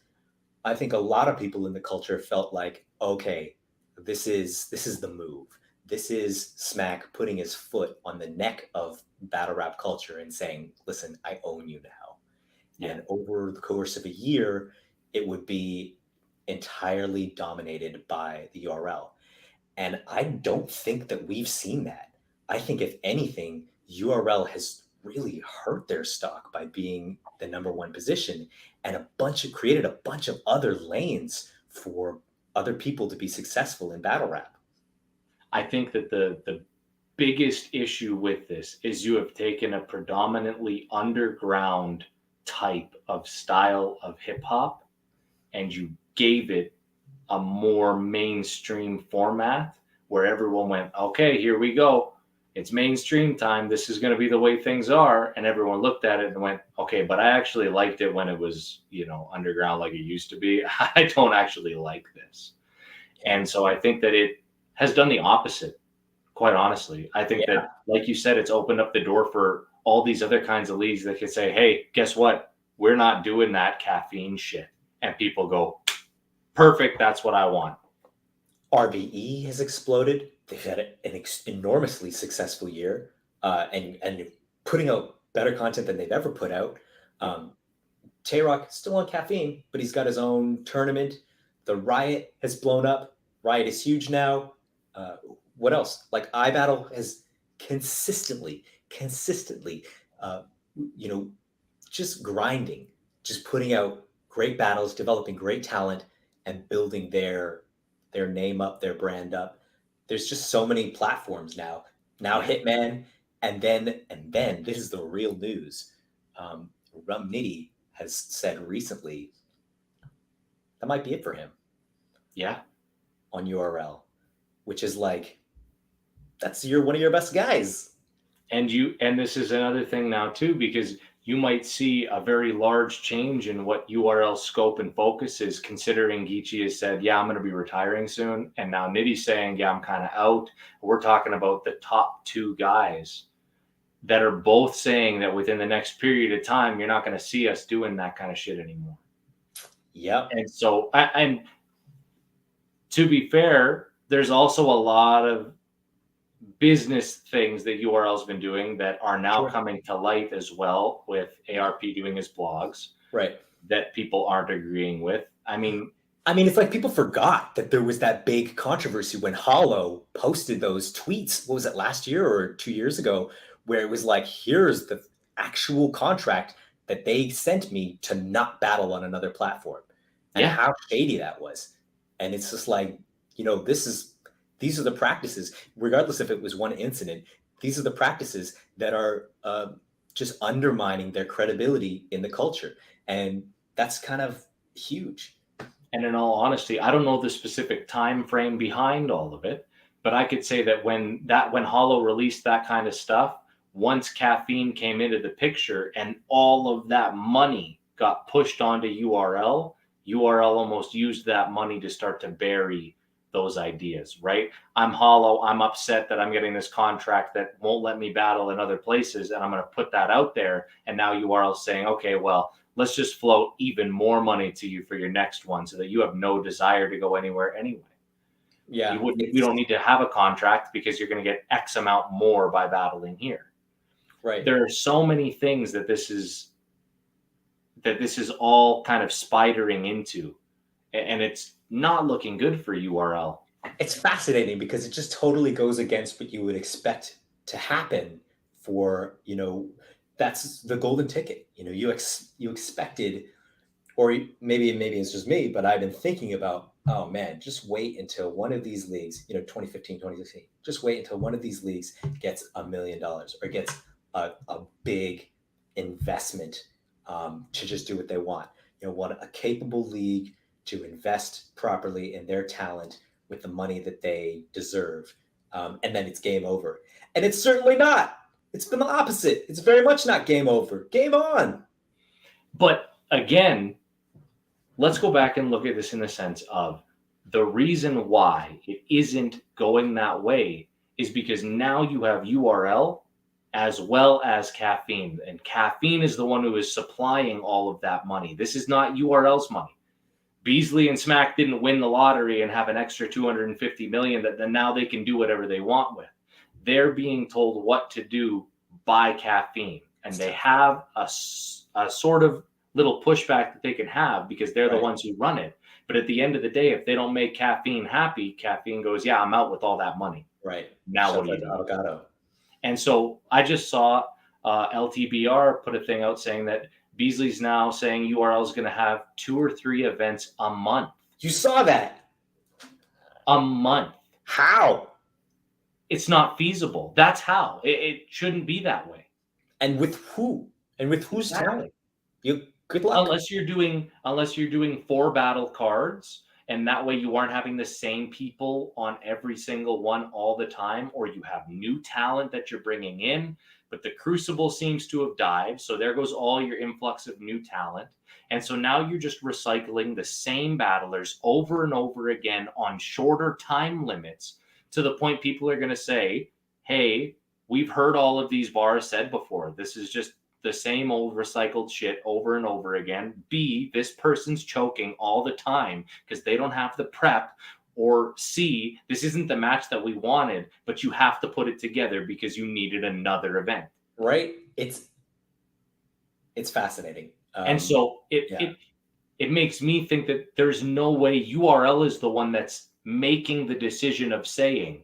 I think a lot of people in the culture felt like, okay, this is the move. This is Smack putting his foot on the neck of battle rap culture and saying, listen, I own you now. Yeah. And over the course of a year, it would be entirely dominated by the URL. And I don't think that we've seen that. I think if anything, URL has really hurt their stock by being the number one position and created a bunch of other lanes for other people to be successful in battle rap. I think that the biggest issue with this is you have taken a predominantly underground type of style of hip hop and you gave it a more mainstream format where everyone went, okay, here we go. It's mainstream time. This is going to be the way things are. And everyone looked at it and went, okay, but I actually liked it when it was, underground like it used to be. I don't actually like this. And so I think that it has done the opposite, quite honestly. I think that, like you said, it's opened up the door for all these other kinds of leagues that could say, hey, guess what? We're not doing that caffeine shit. And people go, perfect, that's what I want. RBE has exploded. They've had an enormously successful year and putting out better content than they've ever put out. Tay-Rock still on caffeine, but he's got his own tournament. The Riot has blown up. Riot is huge now. What else? Like iBattle has consistently, just grinding, just putting out great battles, developing great talent, and building their name up, their brand up. There's just so many platforms now. Now Hitman And then this is the real news. Rum Nitty has said recently that might be it for him. Yeah. On URL, which is like, that's one of your best guys. And this is another thing now too, because you might see a very large change in what URL scope and focus is, considering Geechee has said, yeah, I'm going to be retiring soon. And now Nitty's saying, yeah, I'm kind of out. We're talking about the top two guys that are both saying that within the next period of time, you're not going to see us doing that kind of shit anymore. Yep. And so, and to be fair, there's also a lot of business things that URL's been doing that are now coming to light as well, with ARP doing his blogs, right, that people aren't agreeing with. I mean, it's like people forgot that there was that big controversy when Hollow posted those tweets. What was it, last year or 2 years ago, where it was like, here's the actual contract that they sent me to not battle on another platform, and how shady that was. And it's just like, these are the practices, regardless if it was one incident. These are the practices that are just undermining their credibility in the culture. And that's kind of huge. And in all honesty, I don't know the specific time frame behind all of it, but I could say that when Hollow released that kind of stuff, once caffeine came into the picture and all of that money got pushed onto URL almost used that money to start to bury those ideas, right? I'm Hollow. I'm upset that I'm getting this contract that won't let me battle in other places, and I'm going to put that out there. And now URL is saying, okay, well, let's just float even more money to you for your next one, so that you have no desire to go anywhere anyway. Yeah, we don't need to have a contract because you're going to get X amount more by battling here. Right. There are so many things that this is all kind of spidering into, and it's not looking good for URL. It's fascinating because it just totally goes against what you would expect to happen for, that's the golden ticket. You expected, or maybe it's just me, but I've been thinking about, oh man, just wait until one of these leagues, 2015, 2016, just wait until one of these leagues gets $1 million or gets a big investment to just do what they want. Want a capable league to invest properly in their talent with the money that they deserve. And then it's game over. And it's certainly not. It's been the opposite. It's very much not game over. Game on. But again, let's go back and look at this in the sense of the reason why it isn't going that way is because now you have URL as well as caffeine. And caffeine is the one who is supplying all of that money. This is not URL's money. Beasley and Smack didn't win the lottery and have an extra $250 million that then now they can do whatever they want with. They're being told what to do by caffeine, and they have a sort of little pushback that they can have because they're the ones who run it. But at the end of the day, if they don't make caffeine happy, caffeine goes, yeah, I'm out with all that money. Right. Now what do you do? Avocado. And so I just saw LTBR put a thing out saying that Beasley's now saying URL is going to have 2 or 3 events a month. You saw that? A month. How? It's not feasible. That's how. It shouldn't be that way. And with who? And with whose talent? Good luck. Unless you're doing 4 battle cards, and that way you aren't having the same people on every single one all the time, or you have new talent that you're bringing in. But the Crucible seems to have died, so there goes all your influx of new talent. And so now you're just recycling the same battlers over and over again on shorter time limits, to the point people are going to say, hey, we've heard all of these bars said before. This is just the same old recycled shit over and over again. B, this person's choking all the time because they don't have the prep. Or C, this isn't the match that we wanted, but you have to put it together because you needed another event. Right. It's fascinating. And so it makes me think that there's no way URL is the one that's making the decision of saying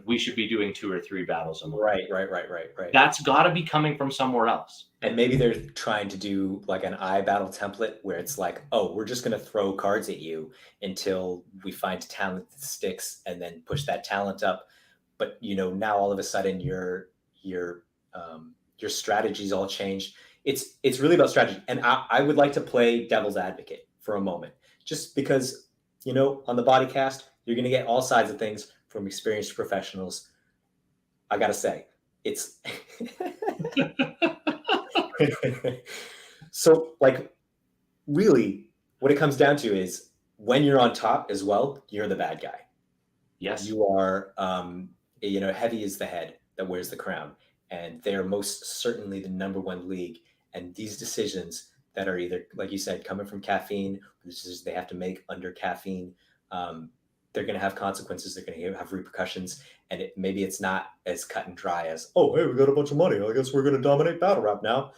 we should be doing 2 or 3 battles a month. Right. That's got to be coming from somewhere else. And maybe they're trying to do like an iBattle template where it's like, oh, we're just going to throw cards at you until we find talent that sticks and then push that talent up. But, now all of a sudden your Your strategies all change. It's really about strategy. And I would like to play devil's advocate for a moment, just because, on the Bodycast, you're going to get all sides of things from experienced professionals. I got to say, it's so, like, really what it comes down to is when you're on top as well, you're the bad guy. Yes. You are, heavy is the head that wears the crown, and they are most certainly the number one league. And these decisions that are either, like you said, coming from caffeine, decisions they have to make under caffeine, they're going to have consequences. They're going to have repercussions, and maybe it's not as cut and dry as, oh, hey, we got a bunch of money, I guess we're going to dominate battle rap now,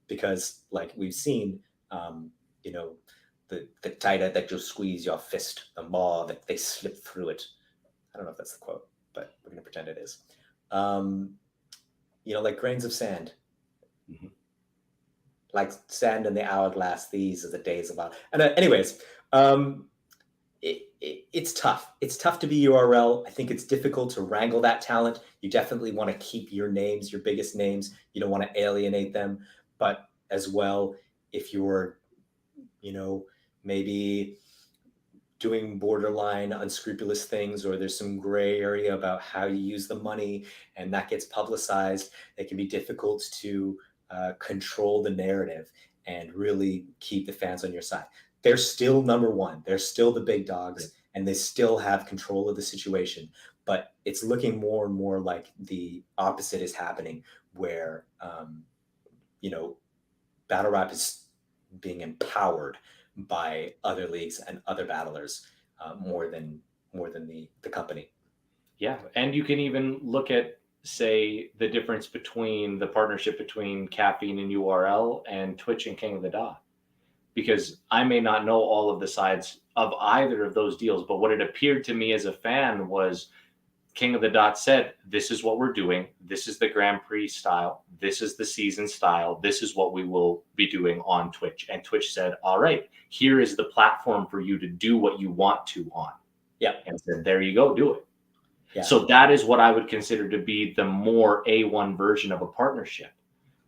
because like we've seen, the tighter that you squeeze your fist, the more that they slip through it. I don't know if that's the quote, but we're going to pretend it is. Like grains of sand. Mm-hmm. Like sand in the hourglass, these are the days of our... And anyways, it's tough. It's tough to be URL. I think it's difficult to wrangle that talent. You definitely want to keep your names, your biggest names. You don't want to alienate them. But as well, if you're, maybe doing borderline unscrupulous things, or there's some gray area about how you use the money and that gets publicized, it can be difficult to control the narrative and really keep the fans on your side. They're still number one. They're still the big dogs, and they still have control of the situation. But it's looking more and more like the opposite is happening, where, battle rap is being empowered by other leagues and other battlers more than the company. Yeah, and you can even look at, say, the difference between the partnership between Caffeine and URL and Twitch and King of the Dot, because I may not know all of the sides of either of those deals, but what it appeared to me as a fan was King of the Dot said, this is what we're doing. This is the Grand Prix style. This is the season style. This is what we will be doing on Twitch. And Twitch said, all right, here is the platform for you to do what you want to on. Yeah. And said, there you go, do it. Yeah. So that is what I would consider to be the more A1 version of a partnership.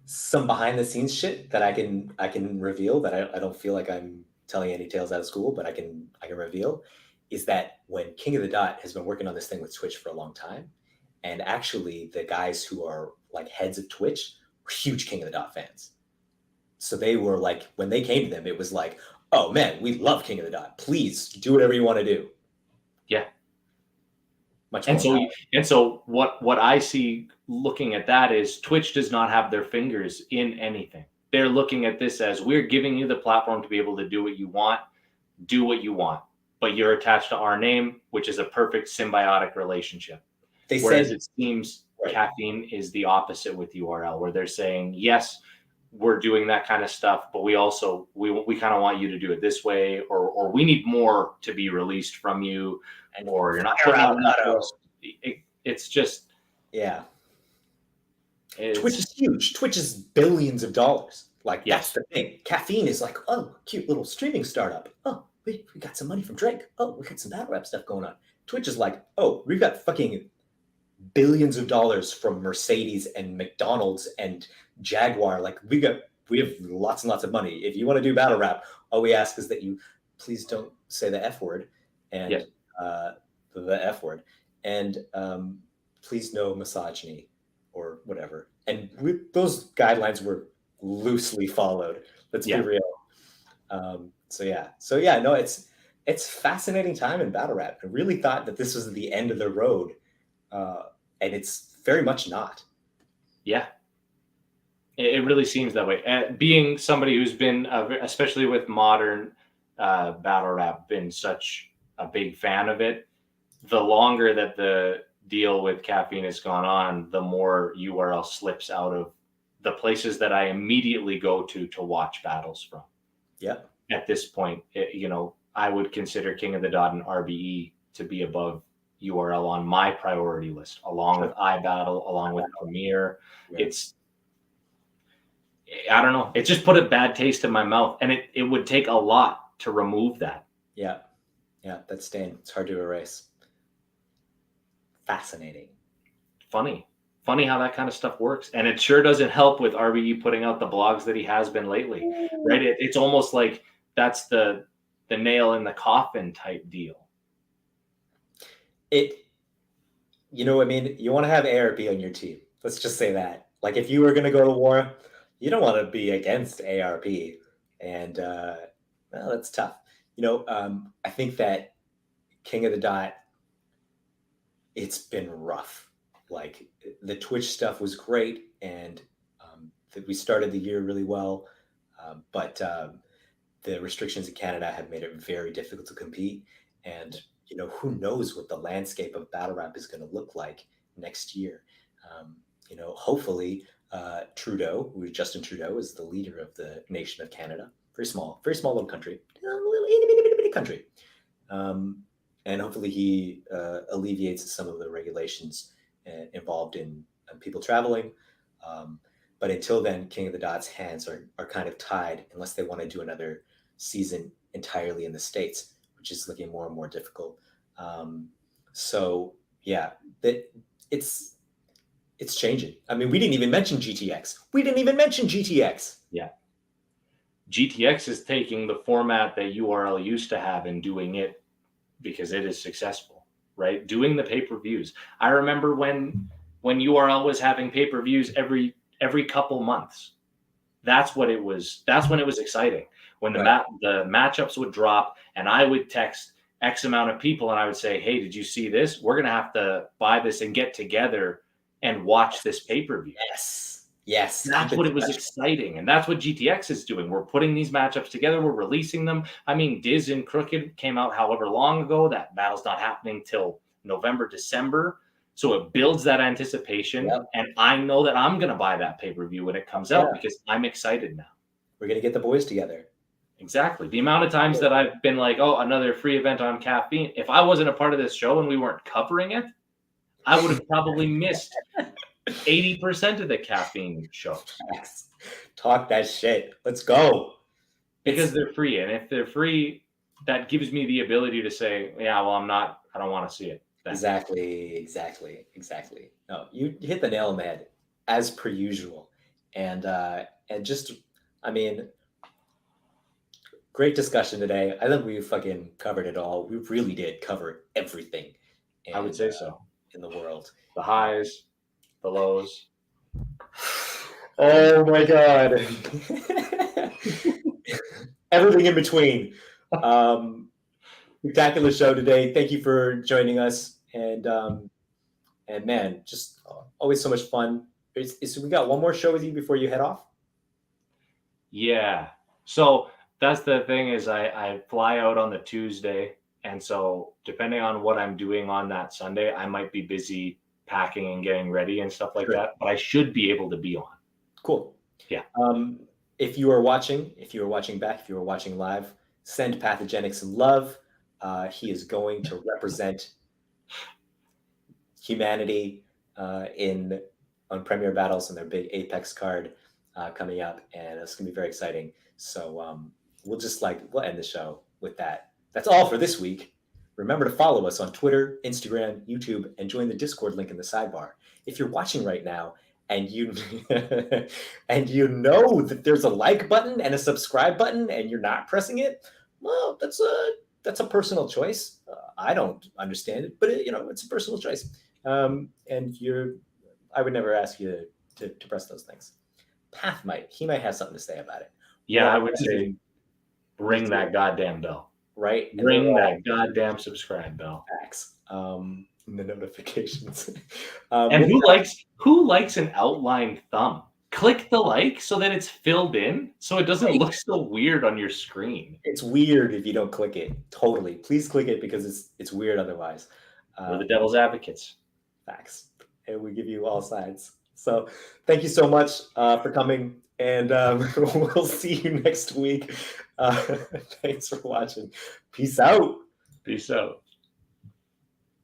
Some behind the scenes shit that I can reveal, that I don't feel like I'm telling any tales out of school, but I can reveal, is that when King of the Dot has been working on this thing with Twitch for a long time, and actually the guys who are like heads of Twitch were huge King of the Dot fans. So they were like, when they came to them, it was like, oh man, we love King of the Dot. Please do whatever you want to do. Yeah. Much and more so what I see looking at that is Twitch does not have their fingers in anything. They're looking at this as, we're giving you the platform to be able to do what you want, but you're attached to our name, which is a perfect symbiotic relationship. Whereas it seems Caffeine is the opposite with URL, where they're saying, yes, we're doing that kind of stuff, but we also, we kind of want you to do it this way, or we need more to be released from you, or you're not putting out enough. It's just, yeah. Twitch is huge. Twitch is billions of dollars. Like, that's the thing. Caffeine is like, oh, cute little streaming startup. Oh, we got some money from Drake. Oh, we got some battle rap stuff going on. Twitch is like, oh, we've got fucking billions of dollars from Mercedes and McDonald's and Jaguar. Like, we have lots and lots of money. If you want to do battle rap, all we ask is that you please don't say the F word and the F word, and please no misogyny or whatever. And those guidelines were loosely followed. Let's be real. So no, it's fascinating time in battle rap. I really thought that this was the end of the road, and it's very much not. Yeah, it really seems that way. And being somebody who's been, especially with modern battle rap, been such a big fan of it, the longer that the deal with Caffeine has gone on, the more URL slips out of the places that I immediately go to watch battles from. Yeah. At this point, I would consider King of the Dot and RBE to be above URL on my priority list, along with iBattle, along with Premiere. Yeah. I don't know. It just put a bad taste in my mouth, and it would take a lot to remove that. Yeah. Yeah, that stain. It's hard to erase. Fascinating. Funny. funny how that kind of stuff works. And it sure doesn't help with RBE putting out the blogs that he has been lately, right? It's almost like that's the nail in the coffin type deal. You want to have ARP on your team. Let's just say that. Like, if you were going to go to war, you don't want to be against ARP. And, well, that's tough. I think that King of the Dot, it's been rough. Like, the Twitch stuff was great, and we started the year really well. But the restrictions in Canada have made it very difficult to compete. And who knows what the landscape of battle rap is going to look like next year. Hopefully Justin Trudeau is the leader of the nation of Canada. Very small little country, itty country. And hopefully he alleviates some of the regulations involved in people traveling. But until then, King of the Dot's hands are kind of tied unless they want to do another season entirely in the States, which is looking more and more difficult. So yeah, it's changing. I mean, we didn't even mention GTX. Yeah. GTX is taking the format that URL used to have and doing it because it is successful, right? Doing the pay-per-views. I remember when URL was having pay-per-views every couple months. That's when it was exciting. When the matchups would drop and I would text X amount of people and I would say, hey, did you see this? We're going to have to buy this and get together and watch this pay-per-view. Yes. That's what it was exciting. And that's what GTX is doing. We're putting these matchups together. We're releasing them. I mean, Diz and Crooked came out however long ago. That battle's not happening till November, December. So it builds that anticipation. Yep. And I know that I'm going to buy that pay-per-view when it comes out because I'm excited now. We're going to get the boys together. Exactly. The amount of times that I've been like, oh, another free event on caffeine. If I wasn't a part of this show and we weren't covering it, I would have probably missed 80% of the caffeine show. Talk that shit. Let's go. Because they're free. And if they're free, that gives me the ability to say, yeah, well, I don't want to see it. Then. Exactly. No, you hit the nail on the head as per usual. And just, I mean, great discussion today. I think we fucking covered it all. We really did cover everything. I would say so. In the world. The highs, the lows. Oh my God. Everything in between. Spectacular show today. Thank you for joining us. And man, just always so much fun. We got one more show with you before you head off? Yeah. So that's the thing is I fly out on the Tuesday. And so depending on what I'm doing on that Sunday, I might be busy packing and getting ready and stuff like that. But I should be able to be on. Cool. Yeah. If you are watching back, if you are watching live, send Pathogenic some love. He is going to represent humanity on Premier Battles and their big Apex card coming up, and it's gonna be very exciting. So we'll end the show with that. That's all for this week. Remember to follow us on Twitter, Instagram, YouTube, and join the Discord link in the sidebar. If you're watching right now and you know that there's a like button and a subscribe button and you're not pressing it, well, that's a personal choice. I don't understand it, but it's a personal choice. And I would never ask you to press those things. Path he might have something to say about it. Yeah, I would say ring that goddamn bell. Right? Ring that goddamn subscribe bell. Facts. The notifications. And who likes an outlined thumb? Click the like so that it's filled in so it doesn't look so weird on your screen. It's weird if you don't click it. Totally. Please click it because it's weird otherwise. We're the devil's advocates. Facts. And we give you all sides. So thank you so much for coming. And we'll see you next week. Thanks for watching. Peace out. Peace out.